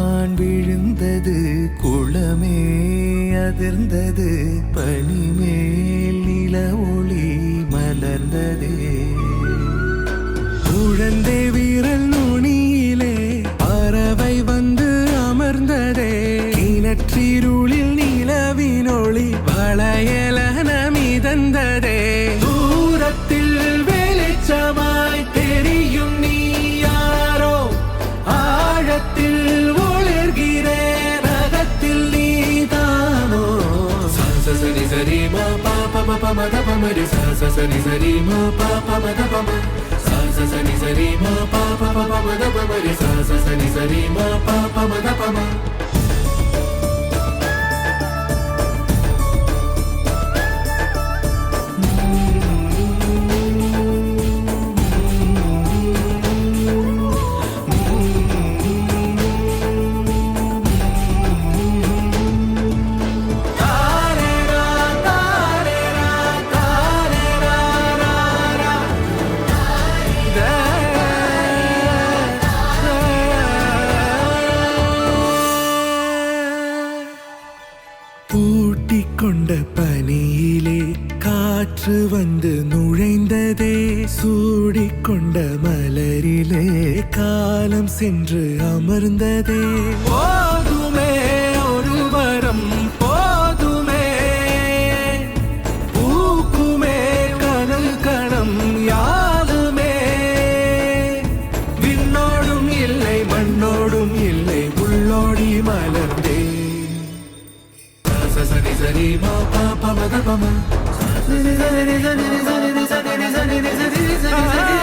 வான் விழுந்தது, குளமே அதிர்ந்தது, பனிமேல் நில ஒளி மலர்ந்ததே. குழந்தை வீரல் நுனியிலே பறவை வந்து அமர்ந்ததே. கிணற்றிருளில் நிலவினொளி வளையலன மிதந்ததே. தூரத்தில் வெளிச்சமாய் தெரியும் நீ யாரோ, ஆழத்தில் ஒளிர்கிறேன் அகத்தில் நீதானோ. சரி சரி மா பாப மப மத பமரி சரி சரி மா பாப மத பம சரி சரி மா பாப மப மத பமரி சரி சரி மா பாப மத பம. பூட்டிக்கொண்ட பனியிலே காற்று வந்து நுழைந்ததே. சூடிக்கொண்ட மலரிலே காலம் சென்று அமர்ந்ததே. போதுமே ஒரு வரம் போதுமே, பூக்குமே கனல் கணம் யாருமே. விண்ணோடும் இல்லை மண்ணோடும் இல்லை, உள்ளோடி மலர்ந்தே. சரி சரி மா பாப மத பம சரி சரி சரி சரி சரி சரி சரி சரி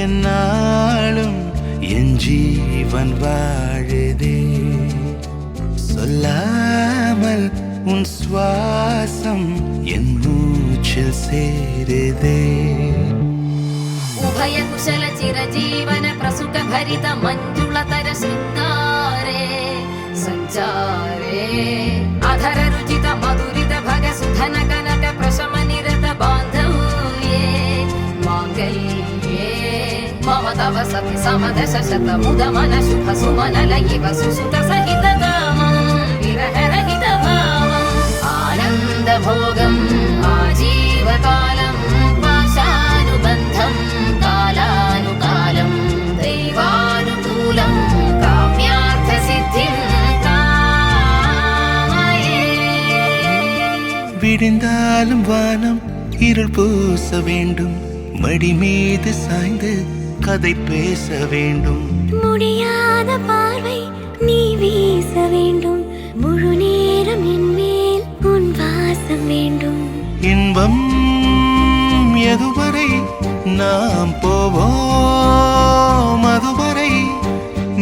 என்னாலும் என் ஜீவன் வாழுதே. சொல்லாமல் உன் சுவாசம் என் மூச்சில் சேருதே. உபய குஷல சிரஜீவன பிரசுக பரித மஞ்சுளதர சிருங்காரே சஞ்சாரே. அதர ருச்சித மதுரித भग सुधन कनक प्रशम निरत बान्धव्ये माङ्गल्ये मम तव सति समदश शत मुद मन शुभ सुमन लयिव सुसुत सहित कामं विरह रहित भावम् आनन्द भोगम् आजीवकालं पाशानुबन्धं कालानुकालं दैवानुकूलं काम्यार्थ सिद्धिं விடிந்தாலும் வானம் இருள் பூச வேண்டும், மடி மீது சாய்ந்து கதை பேச வேண்டும். முடியாத பார்வை நீ வீச வேண்டும், முழு நேரம் என் மேல் உன் வாசம் வேண்டும். இன்பம் எதுவரை நாம் போவோம், அதுவரை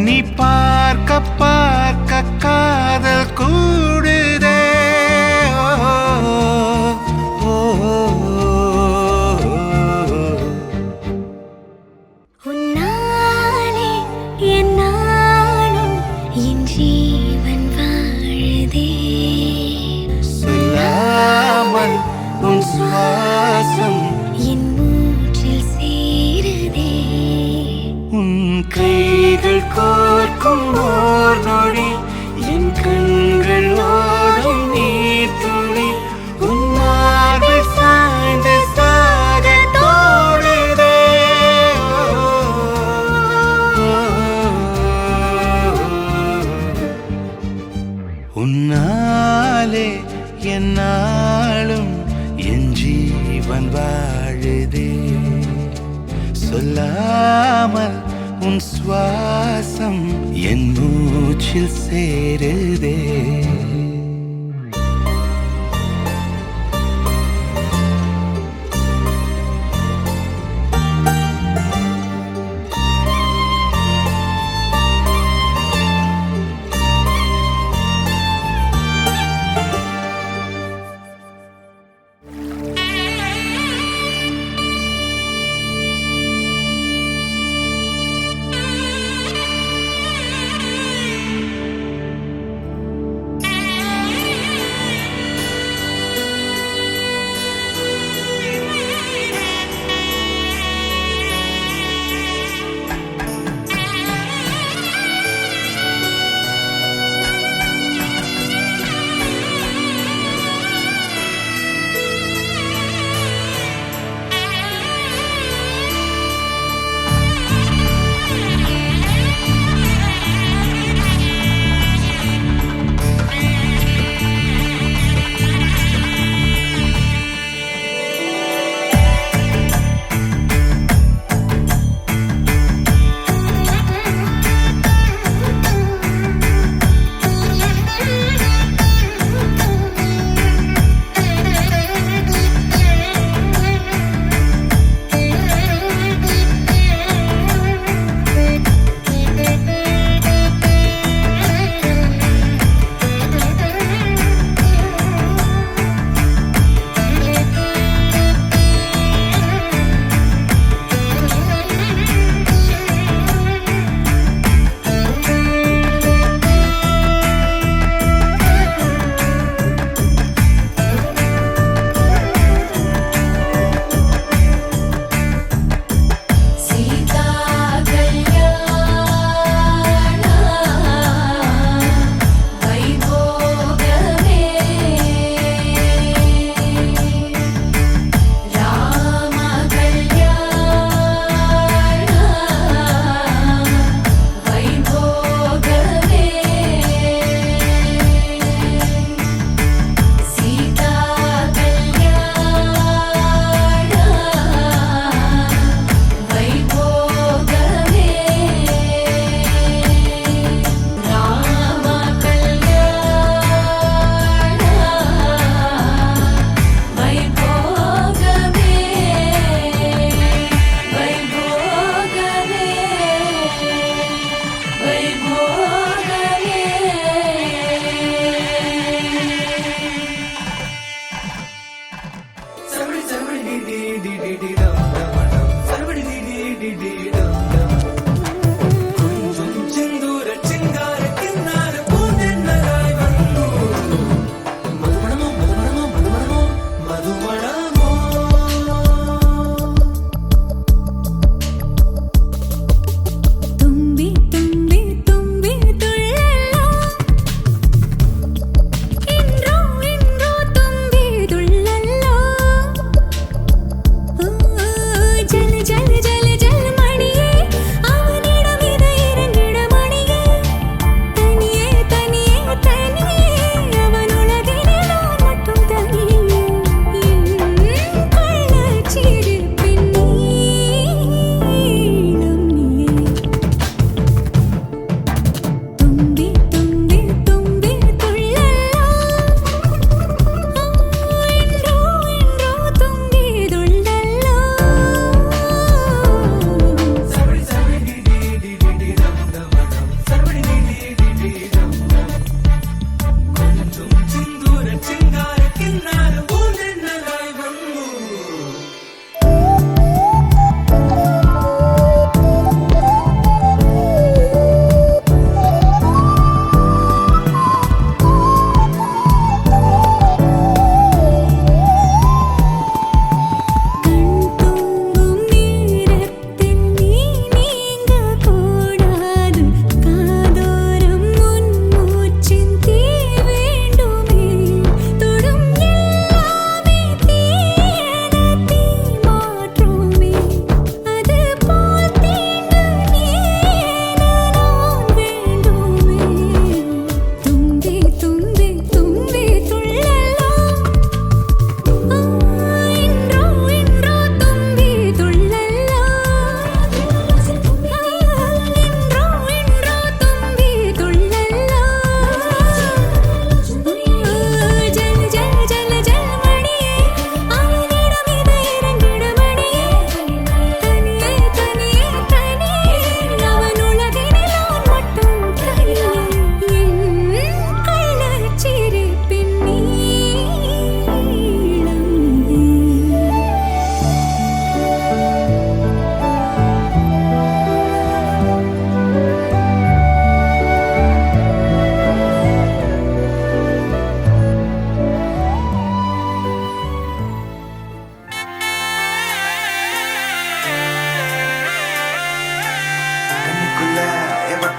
நீ பார்க்க பார்க்க காதல் கூடுதே. உன்னாலே என் நாளும் என் ஜீவன் வாழுதே. சொல்லாமல் உன் சுவாசம் என் மூச்சில் சேருதே. உன் கைகள் கோர்க்கும் ஓர் நொடி என் கண்கள் ஓடும் நீர் துளி உன் மார்பில் சாய்ந்து சாக வாழுதே சொல்லாமல் உன் சுவாசம் என் மூச்சில் சேருதே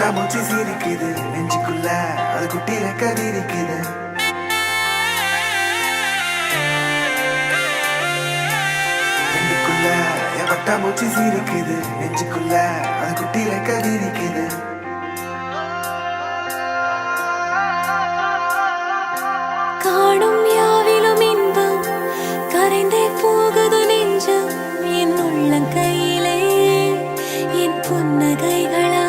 பட்டாம்பூச்சி சிரிக்குது நெஞ்சுக்குள்ள அது குட்டி ரெக்க விரிக்குது கண்ணுக்குள்ள என் பட்டாம்பூச்சி சிரிக்குது நெஞ்சுக்குள்ள அது குட்டி ரெக்க விரிக்குது காணும் யாவிலும் இன்பம் கரைந்தே போகுது நெஞ்சம் என் உள்ளங்கையிலே என் புன்னகைகளா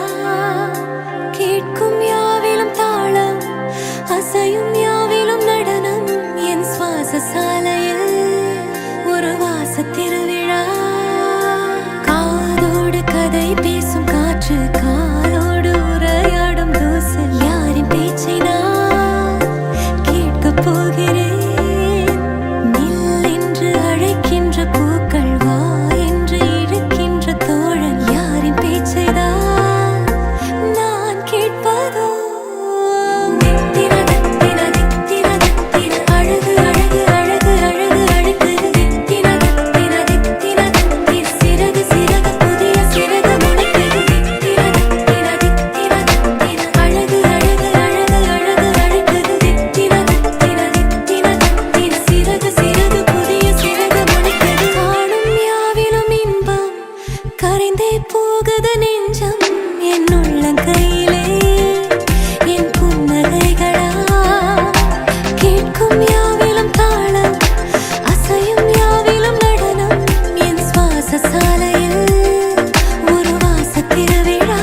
கேட்கும் யாவிலும் தாளம் அசையும் யாவிலும் நடனம் என் சுவாச சாலையில் ஒரு வாச திருவிழா காதோடு கதை பேசும் காற்று காலோடு உரையாடும் தூசு யாரின் பேச்சை நான் கேட்கப் போகிறேன் நில் என்று அழைக்கின்ற பூக்கள் வா என்று இழுக்கின்ற தோழன் யாரின் பேச்சை தான் நான் கேட்பதோ தித்திர தித்திர தித்திர தித்திர அழகு அழகு அழகு அழகு அழகு தித்திர தித்திர தித்திர தித்திர சிறகு சிறகு புதிய சிறகு முளைக்குது தித்திர தித்திர தித்திர தித்திர அழகு அழகு அழகு அழகு அழகு தித்திர தித்திர தித்திர தித்திர சிறகு சிறகு புதிய சிறகு முளைக்குது காணும் யாவிலும் இன்பம் கரைந்தே போகுது நெஞ்சம் என் உள்ளங்கையிலே என் புன்னகைகளா கேட்கும் யாவிலும் தாளம் அசையும் யாவிலும் நடனம் என் சுவாச சாலையில் ஒரு வாச திருவிழா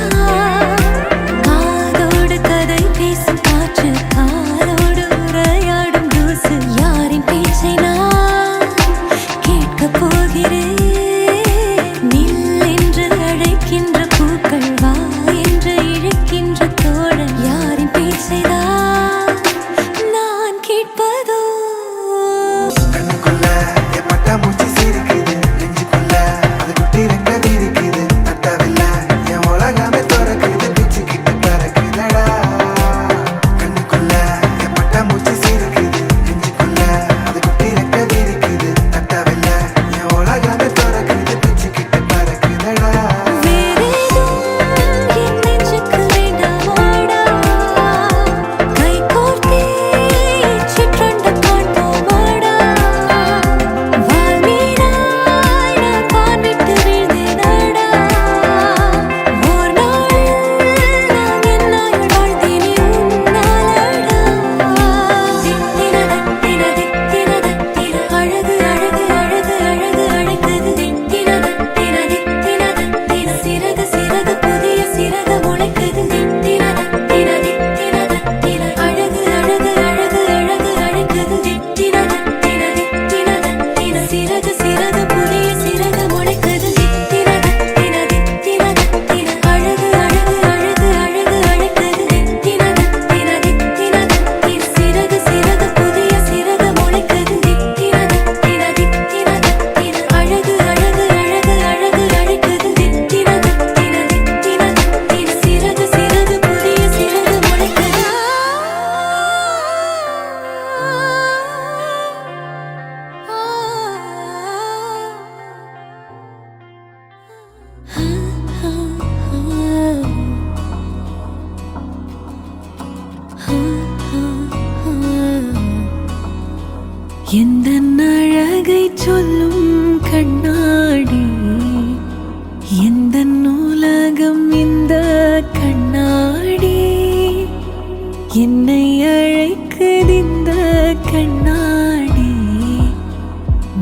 காதோடு கதை பேசும் காற்று காலோடு உரையாடும் தூசு யாரின் பேச்சை நான் கேட்கப் போகிறேன் நில் என்று அழைக்கின்ற பூக்கள் வா என்று இழுக்கின்ற தோழன் யாரின் பேச்சை தான் நான் கேட்பதோ கண்ணுக்குள்ள என் பட்டாம்பூச்சி சிரிக்குது நெஞ்சுக்குள்ள அது குட்டி ரெக்க விரிக்குது தட்டவில்ல என் உலகமே திறக்குது பிச்சுக்கிட்டு பறக்குதடா கண்ணுக்குள்ள என் பட்டாம்பூச்சி சிரிக்குது நெஞ்சுக்குள்ள அது குட்டி ரெக்க விரிக்குது தட்டவில்ல என் உலகமே திறக்குது பிச்சுக்கிட்டு பறக்குதடா வேறேதும் என் நெஞ்சுக்கு வேண்டாமாடா கை கோர்த்தே சிற்றண்டு காண்போமாடா வாழ்வீராய் நான் வான்விட்டு வீழ்ந்தேனடா ஓர் நாளில் நான் என்னாயுள் வாழ்ந்தேனே உன்னாலடா தித்திர தத்திர தித்திர தத்திர அழகு அழகு அழகு அழகு அழைக்குது தித்திர தத்திர தித்திர தத்திர சிறகு சிறகு புதிய சிறகு முளைக்குது தித்திர தத்திர தித்திர தத்திர அழகு அழகு அழகு அழகு அழைக்குது தித்திர தத்திர தித்திர தத்திர சிறகு சிறகு புதிய சிறகு முளைக்குது தித்திர தத்திர தித்திர தத்திர அழகு அழகு அழகு அழகு அழைக்குது தித்திர தத்திர தித்திர தத்திர சிறகு சிறகு புதிய சிறகு முளைக்குது தித்திர தத்திர தித்திர தத்திர அழகு அழகு அழகு அழகு அழைக்குது தித்திர தத்திர தித்திர தத்திர சிறகு சிறகு புதிய சிறகு முளைக்குது எந்த அழகை சொல்லும் கண்ணாடி எந்த உலகம் இந்த கண்ணாடி என்னை அழைக்குது இந்த கண்ணாடி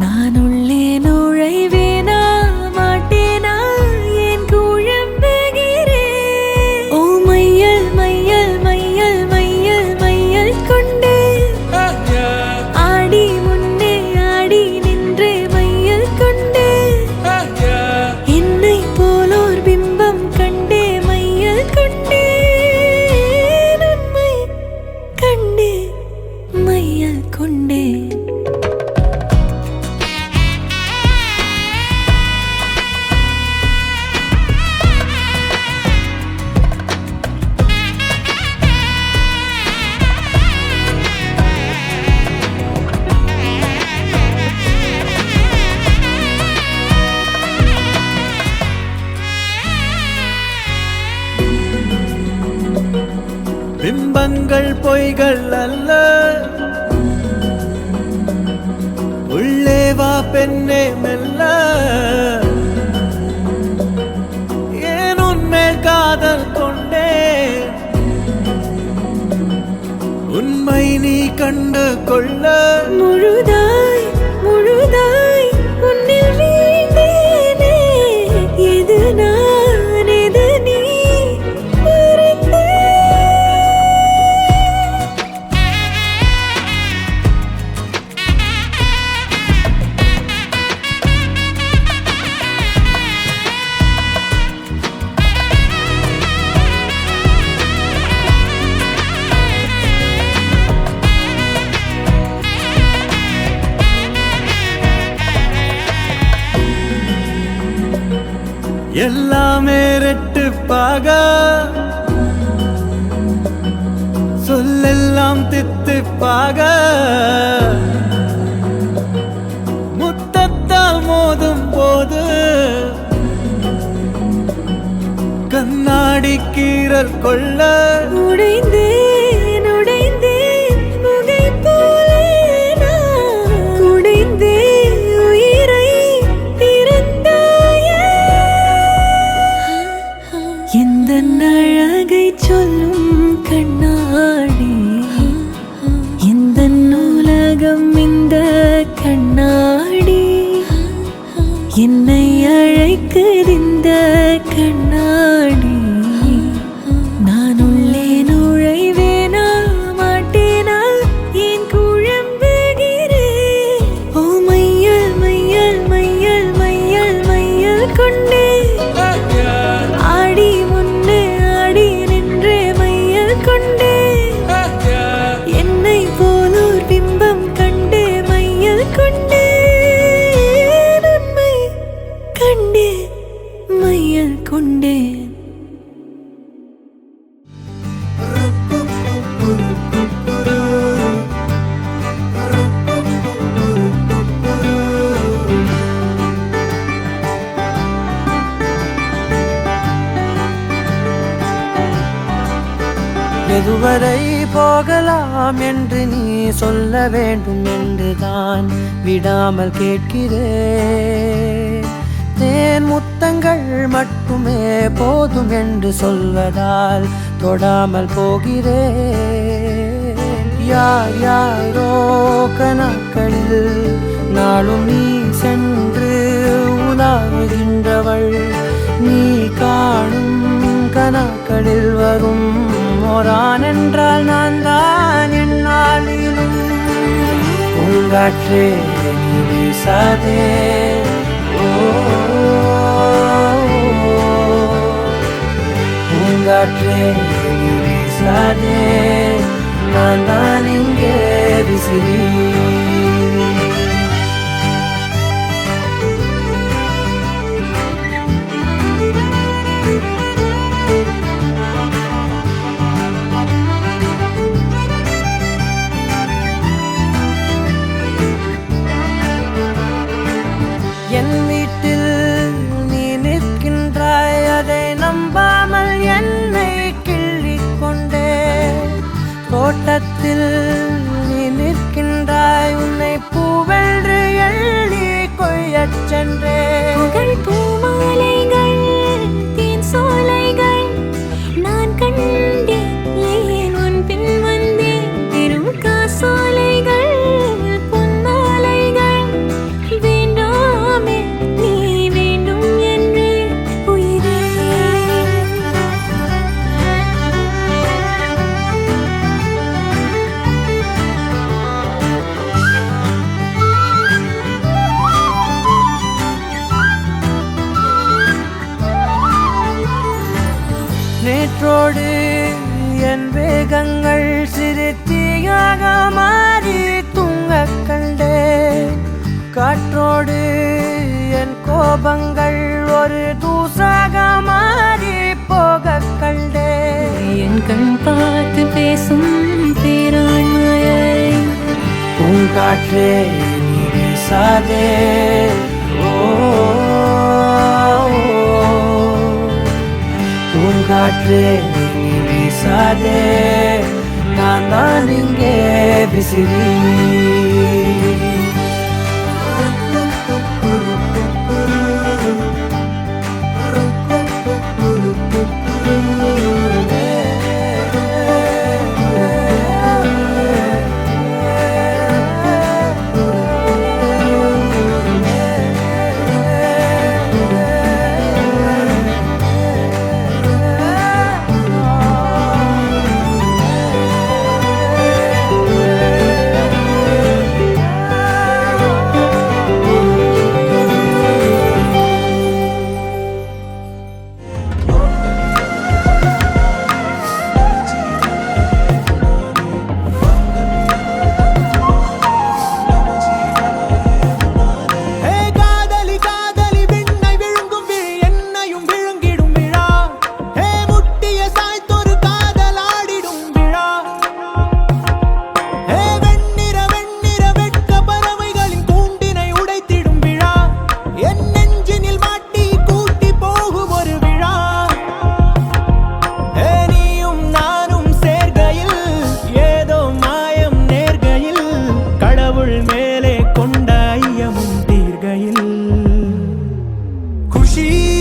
நான் உள்ளே நுழைவேனா மாட்டேனா என் குழம்புகிறேன் ஓ மையல் மையல் மையல் மையல் மையல் கொண்டு ஆடி முன்னே ஆடி நின்றே மையல் கொண்டு இன்பங்கள் பொய்கள் அல்ல, உள்ளே வா பெண்ணே மெல்ல. ஏன் உன்மேல் காதல் கொண்டே, உண்மை நீ கண்டு கொள்ள. முழுதாய் முழுதாய் உன்னில் வீழ்ந்தேனே, எது நான் எது நீ மறந்தேன். எல்லாமே ரெட்டுப்பாக, சொல்லெல்லாம் தித்திப்பாக, முத்தத்தால் மோதும் போது கண்ணாடி கீறல் கொள்ள. உடைந்தேன் உடைந்தேன் புகை போலே நான், உடைந்தேன் உயிரை திறந்தாயே. எந்த அழகை சொல்லும் கண்ணாடி, எந்த உலகம் இந்த கண்ணாடி, என்னை அழைக்குதிந்த கண்ணாடி. நான் உள்ளே நுழைவேனா மாட்டேனா ஏன் குழம்புகிறேன். ஓ மையல் மையல் மையல் மையல் மையல் கொண்டே, ஆடி முன்னே ஆடி நின்றே மையல் கொண்டே. என்னை போலோர் பிம்பம் கண்டே மையல் கொண்டே, உண்மை கண்டே மையல் கொண்டேன். எதுவரை போகலாம் என்று நீ சொல்ல வேண்டும் என்றுதான் விடாமல் கேட்கிறேன். தேன் முத்தங்கள் மட்டுமே போதும் என்று சொல்வதால் தொடாமல் போகிறேன். யார் யாரோ கணக்களில் நாளும் நீ சென்று உலாவுகின்றவள், நீ காணும் கணக்களில் வரும் ஓரான் என்றால் நான் தான் என்னாலும். பூங்காற்றே நீ வீசாதே, பூங்காற்றே நீ வீசாதே, நான் தான் இங்கே விசிறி. என் வீட்டில் நீ நிற்கின்றாய், அதை நம்பாமல் என்னை கிள்ளிக் கொண்டே. தோட்டத்தில் நீ நிற்கின்றாய், உன்னை பூவென்று எள்ளி கொய்யச் சென்றே. புகழ் பூமாலைகள் தேன் சோலைகள் நான் கண்டேன், ஏன் உன் பின் வந்தேன். பெரும் காசோலைகள் பொன்னாலைகள் வேண்டாமே நீ வேண்டும் என்று உயிரே. நேற்றோடு என் வேகங்கள் சிறு தீயாக மாறி தூங்கக் கண்டேன். காற்றோடு என் கோபங்கள் ஒரு தூசாக மாறி போகக் கண்டேன். என் கண் பார்த்து பேசும் பேராண்மையை பூங்காற்றே நீ வீசாதே, பூங்காற்றே நீ வீசாதே. பேசாதே நான் தான் இங்கே விசிறி खुशी